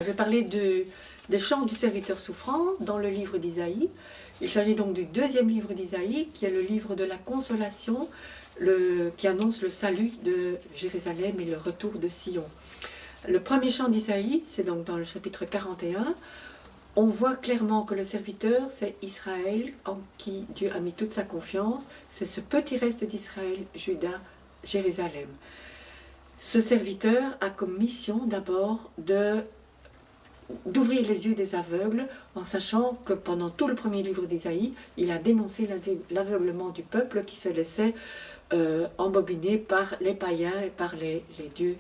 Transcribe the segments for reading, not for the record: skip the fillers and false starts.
Je vais parler des chants du serviteur souffrant dans le livre d'Isaïe. Il s'agit donc du deuxième livre d'Isaïe, qui est le livre de la consolation, qui annonce le salut de Jérusalem et le retour de Sion. Le premier chant d'Isaïe, c'est donc dans le chapitre 41. On voit clairement que le serviteur, c'est Israël, en qui Dieu a mis toute sa confiance. C'est ce petit reste d'Israël, Juda, Jérusalem. Ce serviteur a comme mission d'abord d'ouvrir les yeux des aveugles, en sachant que pendant tout le premier livre d'Isaïe, il a dénoncé l'aveuglement du peuple qui se laissait embobiner par les païens et par les dieux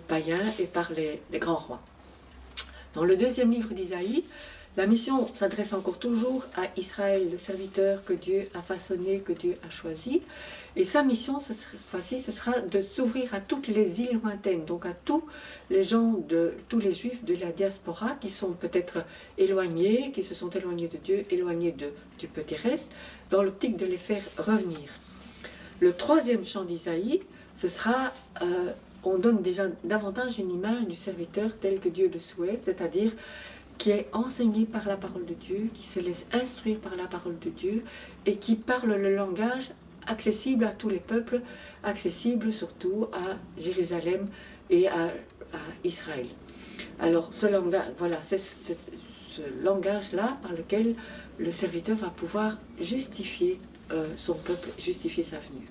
païens et par les grands rois. Dans le deuxième livre d'Isaïe, la mission s'adresse encore toujours à Israël, le serviteur que Dieu a façonné, que Dieu a choisi. Et sa mission, cette fois-ci, ce sera de s'ouvrir à toutes les îles lointaines, donc à tous les gens, tous les juifs de la diaspora qui sont peut-être éloignés, qui se sont éloignés de Dieu, éloignés du petit reste, dans l'optique de les faire revenir. Le troisième chant d'Isaïe, ce sera... on donne déjà davantage une image du serviteur tel que Dieu le souhaite, c'est-à-dire qui est enseigné par la parole de Dieu, qui se laisse instruire par la parole de Dieu et qui parle le langage accessible à tous les peuples, accessible surtout à Jérusalem et à Israël. Alors ce langage, voilà, c'est ce langage-là par lequel le serviteur va pouvoir justifier son peuple, justifier sa venue.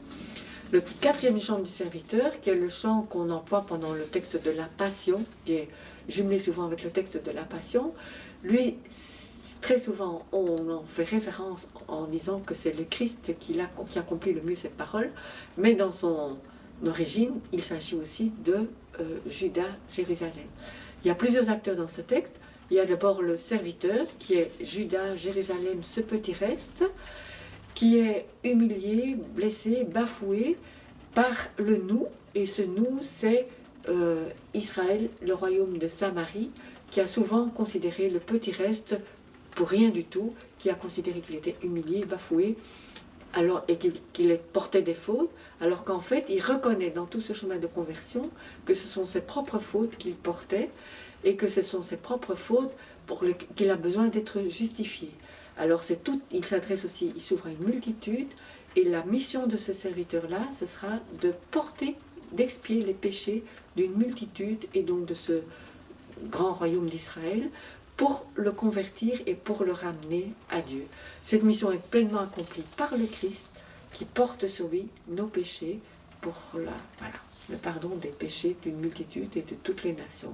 Le quatrième chant du serviteur, qui est le chant qu'on emploie pendant le texte de la Passion, qui est jumelé souvent avec le texte de la Passion, lui, très souvent, on en fait référence en disant que c'est le Christ qui accomplit le mieux cette parole, mais dans son origine, il s'agit aussi de Juda, Jérusalem. Il y a plusieurs acteurs dans ce texte. Il y a d'abord le serviteur, qui est Juda, Jérusalem, ce petit reste, qui est humilié, blessé, bafoué par le nous, et ce nous, c'est Israël, le royaume de Samarie, qui a souvent considéré le petit reste pour rien du tout, qui a considéré qu'il était humilié, bafoué, et qu'il portait des fautes, alors qu'en fait, il reconnaît dans tout ce chemin de conversion que ce sont ses propres fautes qu'il portait, et que ce sont ses propres fautes qu'il a besoin d'être justifié. Alors il s'adresse aussi, il s'ouvre à une multitude, et la mission de ce serviteur-là, ce sera de porter, d'expier les péchés d'une multitude, et donc de ce grand royaume d'Israël, pour le convertir et pour le ramener à Dieu. Cette mission est pleinement accomplie par le Christ, qui porte sur lui nos péchés pour le pardon des péchés d'une multitude et de toutes les nations.